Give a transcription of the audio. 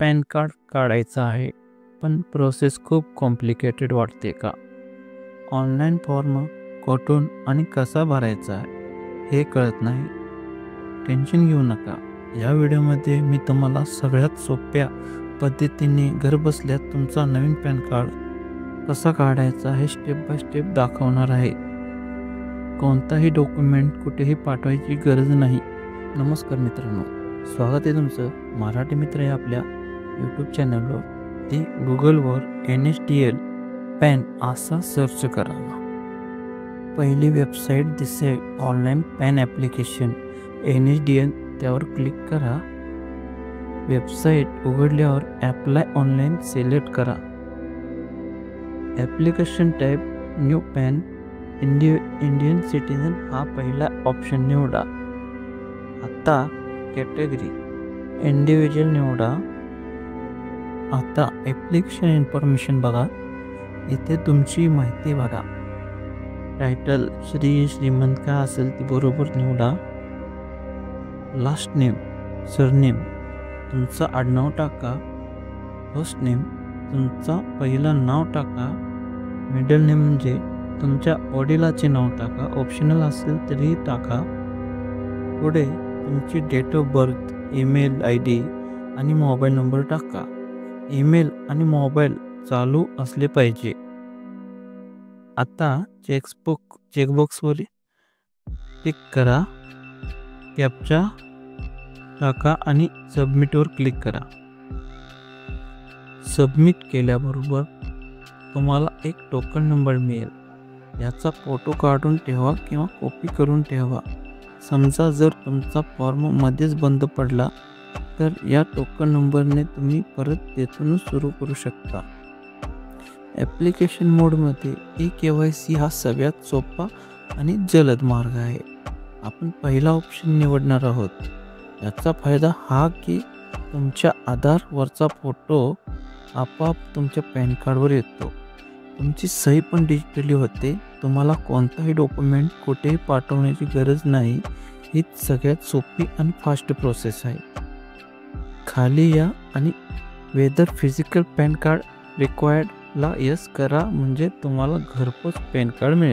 Pan card काढायचं आहे, पण प्रोसेस खूप कॉम्प्लिकेटेड वाटते का? ऑनलाईन फॉर्म कुठून आणि कसा भरायचा हे कळत नाही? टेन्शन घेऊ नका. या व्हिडिओमध्ये मी तुम्हाला सगळ्यात सोप्या पद्धतीने घरबसल्या तुमचा नवीन पॅन कार्ड कसा काढायचा हे स्टेप बाय स्टेप दाखवणार आहे. कोणताही डॉक्युमेंट कुठेही पाठवायची गरज नाही. नमस्कार मित्रांनो, स्वागत आहे तुमचं मराठी मित्र या आपल्या यूट्यूब चॅनलवर. ते गुगलवर NSDL पॅन असा सर्च करा. पहिली वेबसाईट दिसेल ऑनलाईन पॅन ॲप्लिकेशन NSDL, त्यावर क्लिक करा. वेबसाईट उघडल्यावर ॲप्लाय ऑनलाईन सिलेक्ट करा. Application type new pan Indian citizen हा पहिला ऑप्शन निवडा. आता कॅटेगरी इंडिव्हिज्युअल निवडा. आता ॲप्लिकेशन इन्फॉर्मेशन बघा. इथे तुमची माहिती बघा. टायटल श्रीमंत का असेल ती बरोबर निवडा. लास्ट नेम सरनेम तुमचं आडनाव टाका. फर्स्ट नेम तुमचा पहिला नाव टाका. मिडल नेम म्हणजे तुमच्या वडिलाचे नाव टाका. ऑप्शनल असेल तरी टाका. पुढे तुमची date of birth, email ID आणि मोबाईल नंबर टाका. ईमेल आणि मोबाईल चालू असले पाहिजे. आता चेकबॉक्सवर क्लिक करा. कॅप्चा टाका आणि सबमिटवर क्लिक करा. सबमिट केल्याबरोबर तुम्हाला एक टोकन नंबर मिळेल. याचा फोटो काढून ठेवा किंवा कॉपी करून ठेवा. समजा जर तुमचा फॉर्म मध्येच बंद पडला तर या टोकन नंबरने तुम्ही परत तेथून सुरू करू शकता. ॲप्लिकेशन मोडमध्ये eKYC हा सगळ्यात सोपा आणि जलद मार्ग आहे. आपण पहिला ऑप्शन निवडणार आहोत. याचा फायदा हा की तुमच्या आधारवरचा फोटो आपोआप तुमच्या पॅन कार्डवर येतो. तुमची सही पण डिजिटली होते. तुम्हाला कोणताही डॉक्युमेंट कुठेही पाठवण्याची गरज नाही. हीच सगळ्यात सोपी आणि फास्ट प्रोसेस आहे. खाली या आणि whether physical PAN card required ला यस करा, म्हणजे तुम्हाला घरपोच पॅन कार्ड मिळेल.